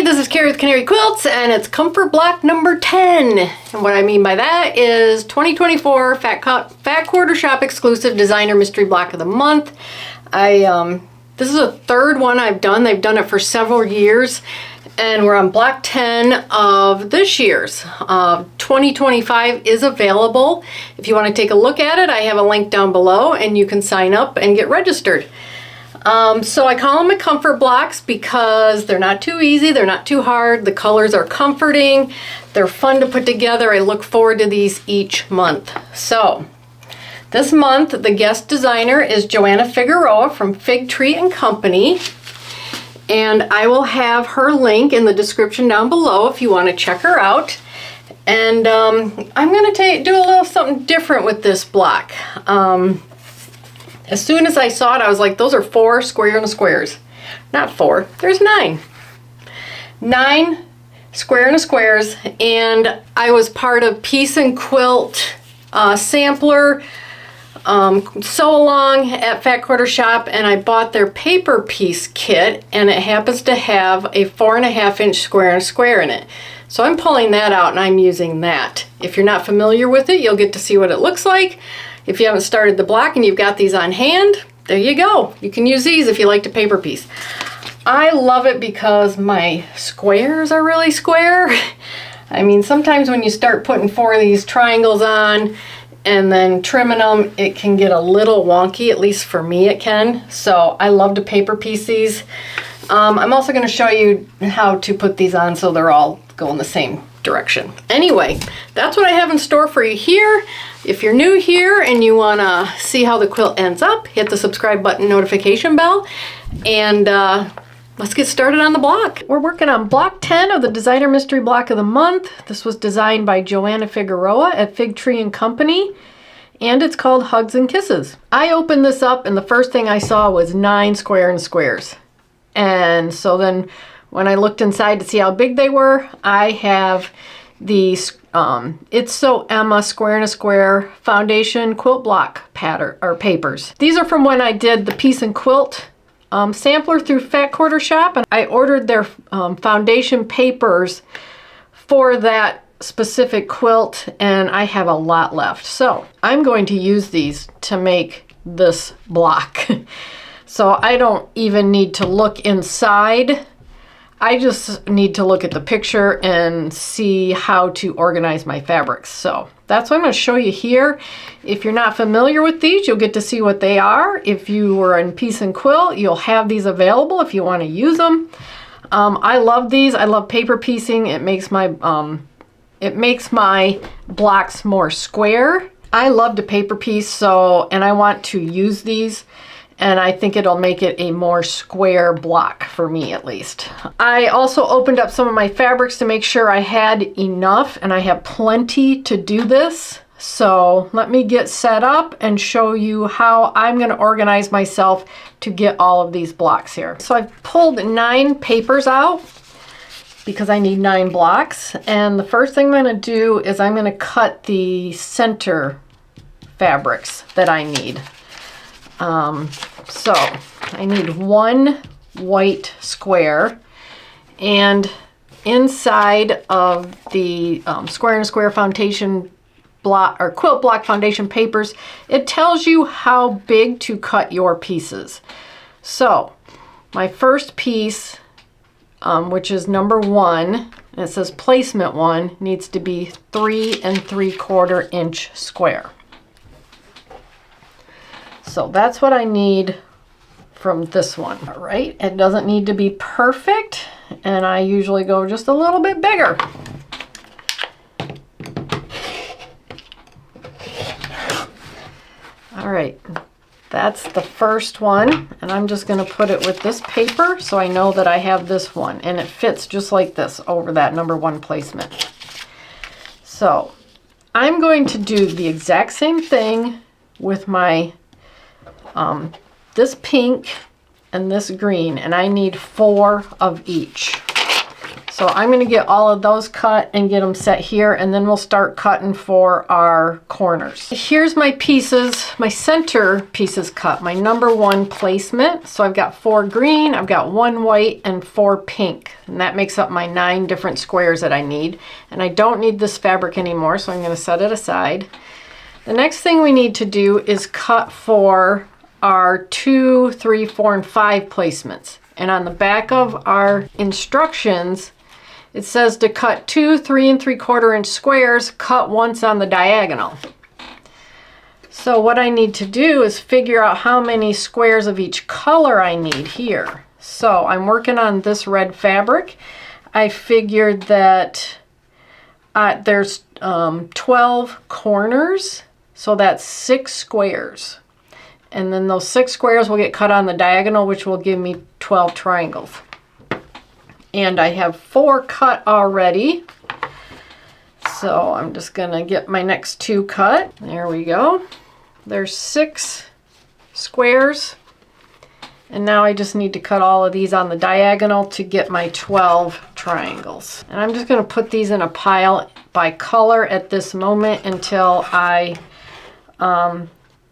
this is Carrie with Canary Quilts, and it's Comfort Block number 10. And what I mean by that is 2024 Fat Quarter Shop exclusive Designer Mystery Block of the Month. This is a third one I've done. They've done it for several years, and we're on block 10 of this year's. 2025 is available. If you want to take a look at it, I have a link down below, and you can sign up and get registered. So I call them comfort blocks because they're not too easy, they're not too hard, the colors are comforting, they're fun to put together. I look forward to these each month. So this month the guest designer is Joanna Figueroa from Fig Tree and Company, and I will have her link in the description down below if you want to check her out. And I'm going to do a little something different with this block. As soon as I saw it, I was like, those are 4 square and squares. Not 4, there's 9. 9 square and squares, and I was part of Piece and Quilt sampler sew along at Fat Quarter Shop, and I bought their paper piece kit, and it happens to have a 4.5 inch square and square in it. So I'm pulling that out and I'm using that. If you're not familiar with it, you'll get to see what it looks like. If you haven't started the block and you've got these on hand, there you go. You can use these if you like to paper piece. I love it because my squares are really square. I mean, sometimes when you start putting 4 of these triangles on and then trimming them, it can get a little wonky, at least for me it can. So I love to paper piece these. I'm also going to show you how to put these on so they're all going the same direction. Anyway, that's what I have in store for you here. If you're new here and you want to see how the quilt ends up, hit the subscribe button, notification bell, and let's get started on the block. We're working on block 10 of the Designer Mystery Block of the Month. This was designed by Joanna Figueroa at Fig Tree and Company, and it's called Hugs and Kisses. I opened this up and the first thing I saw was 9 square and squares. And so then when I looked inside to see how big they were, I have these It's So Emma Square and a Square Foundation Quilt Block pattern or papers. These are from when I did the Piece and Quilt sampler through Fat Quarter Shop, and I ordered their foundation papers for that specific quilt, and I have a lot left. So I'm going to use these to make this block. So I don't even need to look inside. I just need to look at the picture and see how to organize my fabrics. So that's what I'm going to show you here. If you're not familiar with these, you'll get to see what they are. If you were in Piece and Quilt, you'll have these available if you want to use them. I love these. I love paper piecing. It makes my blocks more square. I love to paper piece, and I want to use these. And I think it'll make it a more square block for me, at least. I also opened up some of my fabrics to make sure I had enough, and I have plenty to do this. So let me get set up and show you how I'm going to organize myself to get all of these blocks here. So I've pulled 9 papers out because I need 9 blocks. And the first thing I'm going to do is I'm going to cut the center fabrics that I need. So I need 1 white square, and inside of the square and square foundation block or quilt block foundation papers, it tells you how big to cut your pieces. So my first piece, which is number 1, and it says placement 1, needs to be 3 3/4 inch square. So that's what I need from this one. All right, it doesn't need to be perfect, and I usually go just a little bit bigger. All right, that's the first one, and I'm just going to put it with this paper so I know that I have this one, and it fits just like this over that number 1 placement. So I'm going to do the exact same thing with my this pink and this green, and I need 4 of each. So I'm going to get all of those cut and get them set here, and then we'll start cutting for our corners. Here's my pieces, my center pieces cut, my number 1 placement. So I've got 4 green, I've got 1 white, and 4 pink. And that makes up my 9 different squares that I need. And I don't need this fabric anymore, so I'm going to set it aside. The next thing we need to do is cut for our 2, 3, 4, and 5 placements. And on the back of our instructions, it says to cut 2 3 3/4 inch squares, cut once on the diagonal. So what I need to do is figure out how many squares of each color I need here. So I'm working on this red fabric. I figured that there's 12 corners, so that's 6 squares. And then those 6 squares will get cut on the diagonal, which will give me 12 triangles. And I have 4 cut already. So I'm just gonna get my next 2 cut. There we go. There's 6 squares. And now I just need to cut all of these on the diagonal to get my 12 triangles. And I'm just gonna put these in a pile by color at this moment until I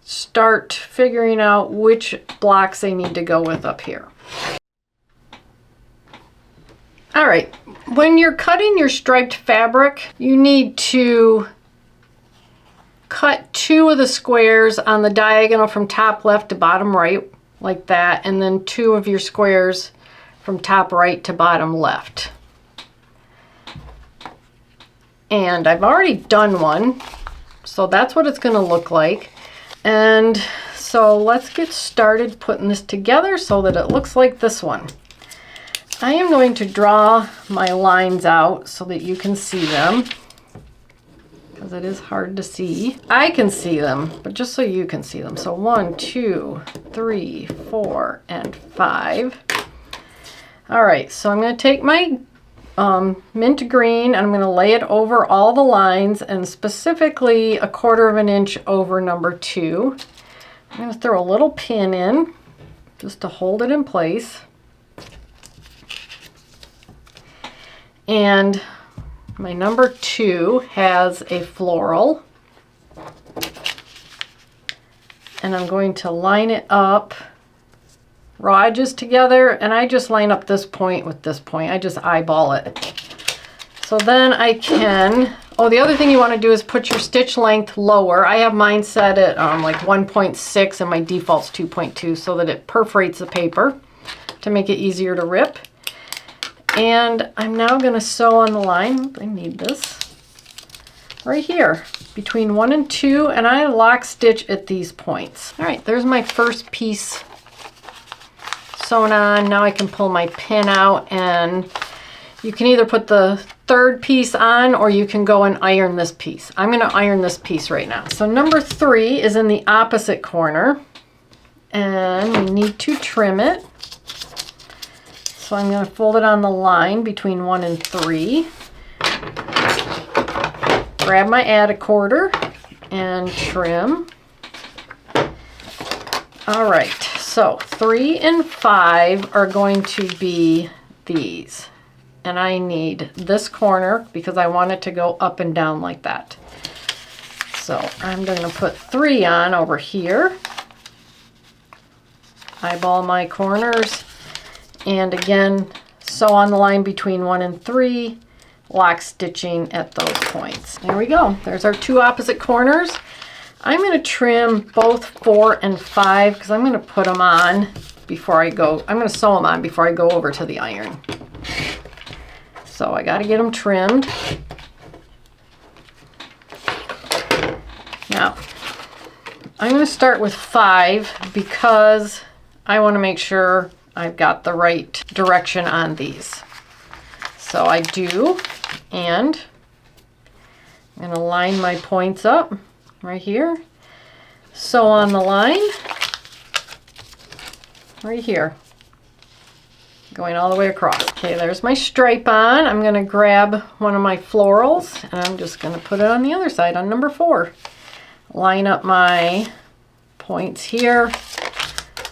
start figuring out which blocks they need to go with up here. All right, when you're cutting your striped fabric, you need to cut 2 of the squares on the diagonal from top left to bottom right, like that, and then 2 of your squares from top right to bottom left. And I've already done one, so that's what it's gonna look like. And so let's get started putting this together so that it looks like this one. I am going to draw my lines out so that you can see them, because it is hard to see. I can see them, but just so you can see them. So 1, 2, 3, 4, and 5. All right, so I'm going to take my mint green and I'm going to lay it over all the lines, and specifically 1/4 inch over number 2. I'm going to throw a little pin in just to hold it in place. And my number 2 has a floral. And I'm going to line it up, raw edges together, and I just line up this point with this point. I just eyeball it. So then I can, oh, the other thing you want to do is put your stitch length lower. I have mine set at like 1.6 and my default's 2.2 so that it perforates the paper to make it easier to rip. And I'm now going to sew on the line, I need this, right here, between 1 and 2, and I lock stitch at these points. All right, there's my first piece sewn on. Now I can pull my pin out, and you can either put the 3rd piece on or you can go and iron this piece. I'm going to iron this piece right now. So number 3 is in the opposite corner, and we need to trim it. So I'm going to fold it on the line between 1 and 3. Grab my add 1/4 and trim. All right, so 3 and 5 are going to be these. And I need this corner because I want it to go up and down like that. So I'm going to put 3 on over here. Eyeball my corners. And again, sew on the line between 1 and 3, lock stitching at those points. There we go. There's our 2 opposite corners. I'm going to trim both 4 and 5 because I'm going to put them on before I go. I'm going to sew them on before I go over to the iron. So I got to get them trimmed. Now, I'm going to start with 5 because I want to make sure I've got the right direction on these. So I do, and I'm going to line my points up right here. Sew on the line right here, going all the way across. Okay, there's my stripe on. I'm going to grab one of my florals and I'm just going to put it on the other side on number 4. Line up my points here,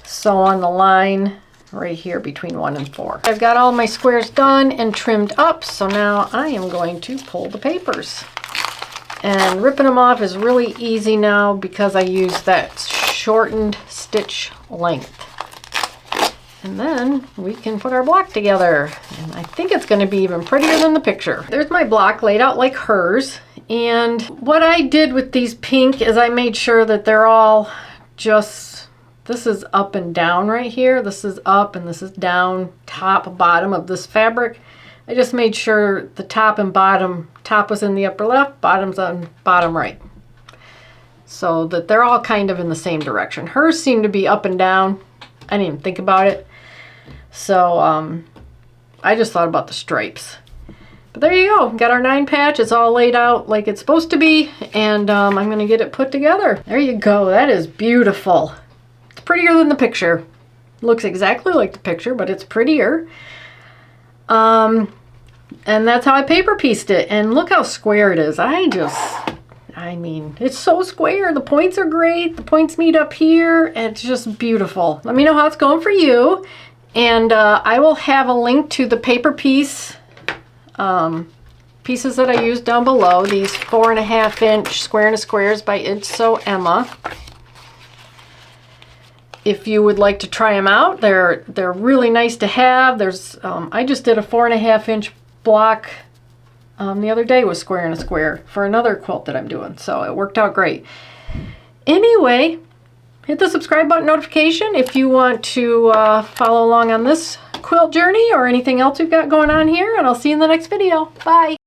sew on the line right here between 1 and 4. I've got all my squares done and trimmed up, so now I am going to pull the papers. And ripping them off is really easy now because I use that shortened stitch length. And then we can put our block together. And I think it's going to be even prettier than the picture. There's my block laid out like hers. And what I did with these pink is I made sure that they're all just, this is up and down right here. This is up and this is down, top, bottom of this fabric. I just made sure the top and bottom, top was in the upper left, bottom's on bottom right. So that they're all kind of in the same direction. Hers seem to be up and down. I didn't even think about it. So I just thought about the stripes. But there you go. Got our 9 patch. It's all laid out like it's supposed to be. And I'm going to get it put together. There you go. That is beautiful. It's prettier than the picture. Looks exactly like the picture, but it's prettier. And that's how I paper pieced it. And look how square it is. I mean, it's so square. The points are great. The points meet up here. It's just beautiful. Let me know how it's going for you. And I will have a link to the paper piece pieces that I used down below. These 4.5 inch square and squares by It's So Emma. If you would like to try them out, they're really nice to have. There's I just did a 4.5 inch block the other day with square and a square for another quilt that I'm doing, so it worked out great. Anyway, hit the subscribe button notification if you want to follow along on this quilt journey or anything else we've got going on here, and I'll see you in the next video. Bye!